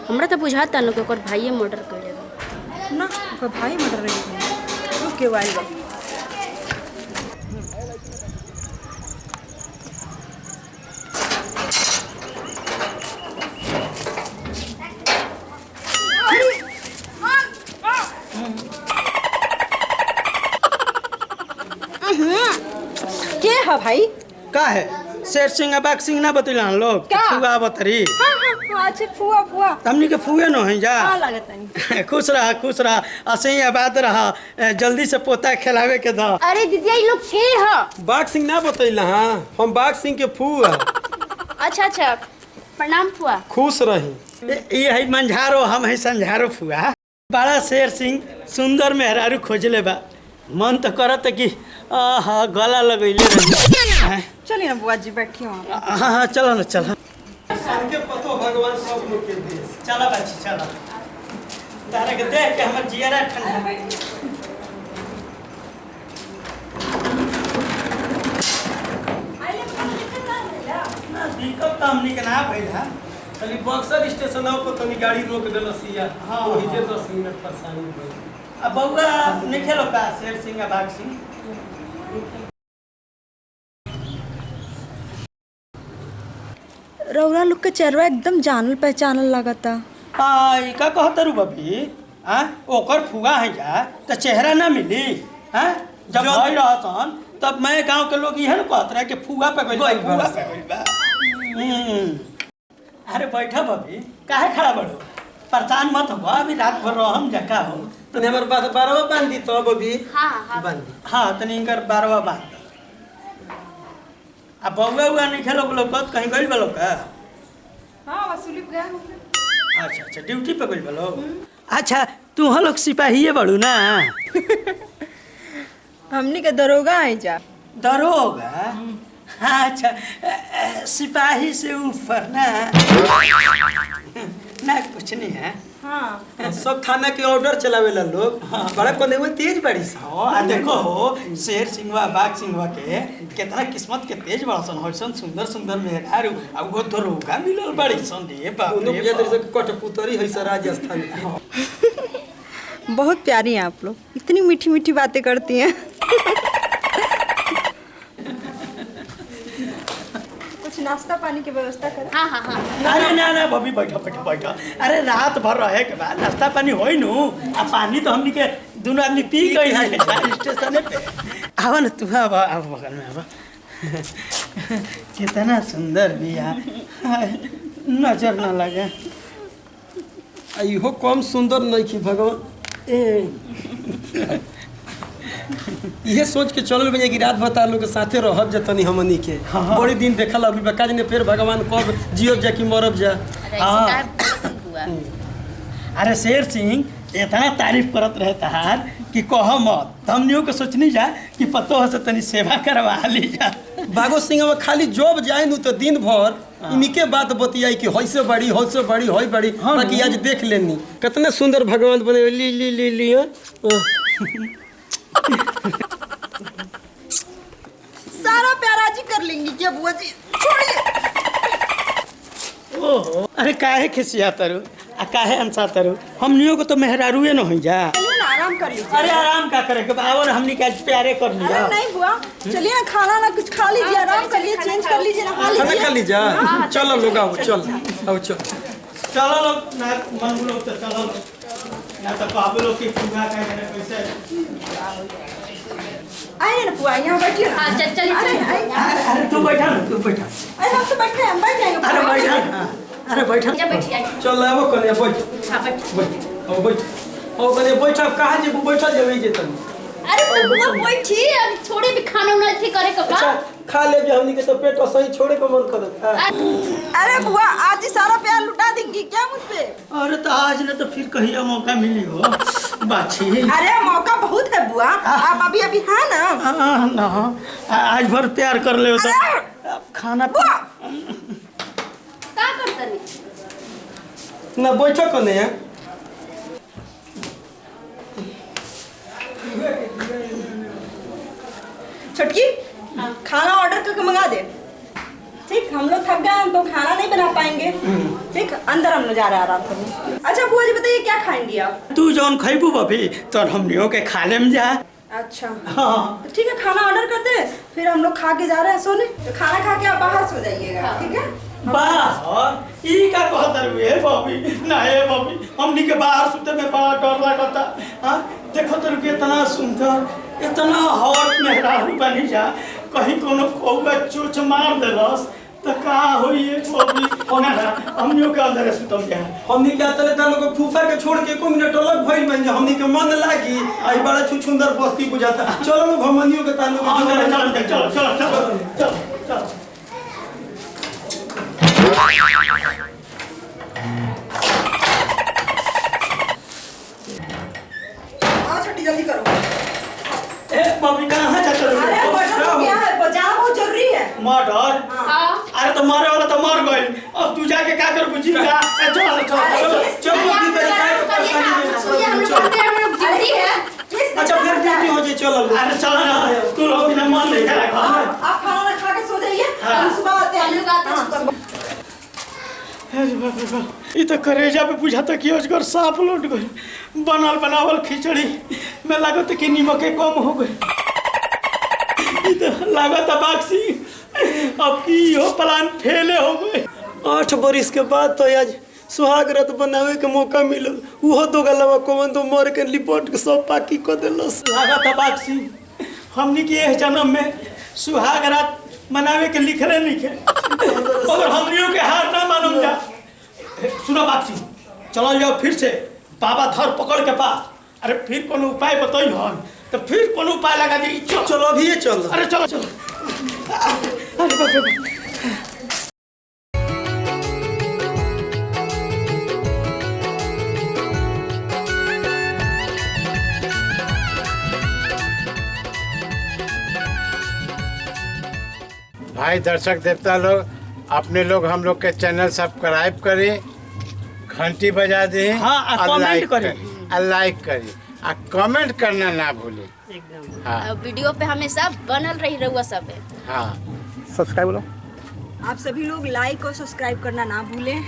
हमरा तो बुझाता लोग ओकर भाईये मर्डर कइले बा। ना ओकर भाई मर्डर नहीं रुक के वाइल बा। के है भाई? का है शेर सिंह बाघ सिंह ना बतैलन लोग का? फुआ बतरी हाँ अच्छा फुआ फुआ हमनी के फुए न है जा। हाँ लागत नहीं। खुश रहा असही आबाद रहा जल्दी से पोता खिलावे के द। अरे दीदी ये लोग के ह? बाघ सिंह ना बतैला हाँ हम बाघ सिंह के फुआ। अच्छा अच्छा प्रणाम फुआ। खुश रही। ये है मंझारो हम है संझारो फुआ। बड़ा शेर सिंह सुंदर मेहरारू खोजले बा मन तो करत कि आहा गला लगैले रही। चलिए ना बुआ जी बैठी हो। हाँ चलो ना चलो सबके पतो भगवान सब लोग के देश। चला बाची चला तारा के देख के हमर जियरा ठंडा। ना दिक्कत तो हमनी के ना भइल है। खाली बक्सर स्टेशन पर तनी गाड़ी रोक देलसिया। हाँ। वही जे 10 मिनट परेशानी भइल। अब बउआ नहीं खेलो का शेर सिंह बाघ सिंह। रौरा लोग के चेहरा एकदम जानल पहचानल लगता। ई का कहत रू बबी हाँ ओकर फुआ है जा तो चेहरा ना मिली हाँ जब भई रहसन तब मैं गांव के लोग यह कहत रहे कि फुआ पे गइल बा फुआ पे गइल बा। अरे बैठा बबी काहे खड़ा बड़ो परेशान मत हो अभी रात भर रहम जका हो। तनी हमर बात बारवा बांध दी तो अभी हाँ हाँ बांध दी। हाँ तनी इनकर 12वां बात अब बउआ हुआ नहीं खेलो लोग कहीं गइल बा लोग का। हाँ वसूली गया अच्छा अच्छा ड्यूटी पे गइल बा लोग। अच्छा तू हम लोग सिपाही बड़ू ना। हमनी के दरोगा है जा। दरोगा हाँ अच्छा सिपाही से ऊपर ना ना कुछ नहीं है। हाँ सब थाना के ऑर्डर चलावेला लोग। बड़ा कोने में तेज बड़ी सा। आ देखो शेर सिंहवा बाघ सिंहवा के कितना किस्मत के तेज बड़ा सन होइसन सुंदर सुंदर मेहरारू आ वो दरोगा मिलल बड़ी सन रे बाप दोनों रे भैया बाप। से कठपुतरी है सर राजस्थान की। बहुत प्यारी हैं आप लोग इतनी मीठी मीठी बातें करती हैं। कुछ नाश्ता पानी की व्यवस्था करें। हाँ हाँ हाँ अरे ना ना बबी बैठो बैठो बैठो अरे रात भर रहे के बाद नाश्ता पानी होई नु आ पानी तो हमनी के दोनों आदमी पी गई है स्टेशन पे। आवा ना तू आवा आवा बगल में आवा। कितना सुंदर बिया नजर ना लगे। इहो कम सुंदर नहीं की भगवान। ये सोच के चलल भैया कि रात भर लोग के साथे रहब जतनी हमनी के बड़ी दिन देखल अभी बकाज ने फिर भगवान कब जियो जा कि मरब जा। हाँ। अरे शेर सिंह इतना तारीफ करत रहे तहार कि कह मत हमनियों के सोचनी जा कि पतो हो से तनी सेवा करवा ली जा। बागो सिंह में खाली जॉब जाए नु तो दिन भर इनके बात बतियाई कि होई से बड़ी होई बड़ी हाँ, बाकी आज देख लेनी कितने सुंदर भगवान बने ली ली ली ली सारा प्यारा जी कर लेंगी क्या बुआ जी? छोड़िए। ओहो अरे काहे खिसिया तरु आ काहे अनसा तरु हमनियों को तो मेहरारूए न हो जा। चलिए ना आराम कर लीजिए। अरे आराम का करे के बावर हमनी के आज प्यारे कर अरे लिया। नहीं बुआ चलिए ना खाना ना कुछ खा लीजिए आराम कर लीजिए चेंज कर लीजिए नहा खाना लीजिए। खा लीजा चलो लोग आओ चल आओ चल चलो लोग ना मन लोग तो चलो ना तो बाबू लोग की पूजा करे कैसे। आइए ना बुआ यहाँ बैठिए ना। हाँ चल चलिए अरे चलिए अरे तू बैठा ना तू बैठा। अरे हम तो बैठे हैं हम बैठ जाएंगे। अरे बैठा ना अरे बैठा जा बैठिए आइए। चल आवो कने बैठ हाँ बैठ। बैठ आओ बैठ आओ कने बैठ अब कहां जे बैठा जेबै जे तनी। अरे तो बुआ बैठी अब थोड़े भी खाना उना थी करे का अच्छा खा ले भी हमनी के तो पेट सही छोड़े को मन करत। अरे बुआ आज ही सारा प्यार लुटा देंगी क्या मुझ पे? अरे तो आज न तो फिर कहीं मौका मिली हो बाछी। अरे मौका बहुत है बुआ आप अभी अभी है ना। ना आज भर प्यार कर ले तो अब खाना बुआ का करता नहीं ना बैठो कने छटकी खाना ऑर्डर करके मंगा दे। ठीक, हम लोग थक गए हैं तो खाना नहीं बना पाएंगे। ठीक, अंदर हम लोग जा रहे हैं आराम करने। अच्छा बुआ जी बताइए क्या खाएंगी आप? तू जौन खैबू बबी तो हमनियों के खा लेम जा। अच्छा हाँ तो ठीक है, खाना ऑर्डर करते हैं, फिर हम लोग खा के जा रहे हैं सोने। तो खाना खा के आप बाहर सो जाइएगा, ठीक है? बाहर ई का कहतर हुए बबी ना हे बबी हमनी के बाहर सुते में बड़ा डर लगता। हां देखो तो के इतना सुंदर इतना हॉट मेहरारू बनी जा, कहीं कोनो कौवा चोच मार देलस त का होई है बबी। हमनियों के अंदर सुतम जा। हमनी के तले तले को फूफा के छोड़ के 1 मिनट अलग भइल बन जा, हमनी के मन लागी आई बड़ा छुछुंदर बस्ती बुझाता। चलो लोग हमनियों के तालो के चलो चलो चलो चलो चलो। छुट्टी जल्दी करो। ए बबी कहां जात रही? अरे मर्डर हो गया है, जाना बहुत जरूरी है। मर्डर? हाँ अरे तो मारे वाला तो मर गई, अब तू जाके क्या कर बुझीगा? चलो अच्छा फिर ड्यूटी हो जाए। चलो अरे चलो ना, तू लोग बिना मन नहीं करेगा। आप खाना ना खा के सो जाइए, हम सुबह आते हैं। ये तो करेजा पे बुझाता कि अजगर सांप लौट गई। बनल बनावल खिचड़ी में लागत कि नीमक कम हो गई। ये तो लागत बाक्सी अब की हो प्लान फेले हो गए। 8 बरिस के बाद तो आज सुहाग रात बनावे के मौका मिलल, उहो दो गलवा कोमन तो मर के लिपट के सब पाकी क देलस। लागत बाक्सी हमनी के इस जन्म में सुहाग रात मनावे के लिखले नहीं के, मगर हमनियों के हार ना मालूम जा। सुनो बाक्सी, चलो जाओ फिर से बाबा धर पकड़ के पास। अरे फिर कोनो उपाय बताई हन तो फिर कोनो उपाय लगा दी। चलो अभी ये चल। अरे चलो चलो। अरे बाप रे। भाई दर्शक देवता लोग, अपने लोग हम लोग के चैनल सब्सक्राइब करें, घंटी बजा दें, हाँ, और कमेंट करें। और लाइक करें और कमेंट करना ना भूलें। हाँ वीडियो पे हमेशा बनल रही रहुआ सब है। हाँ आप सभी लोग लाइक और सब्सक्राइब करना ना भूलें।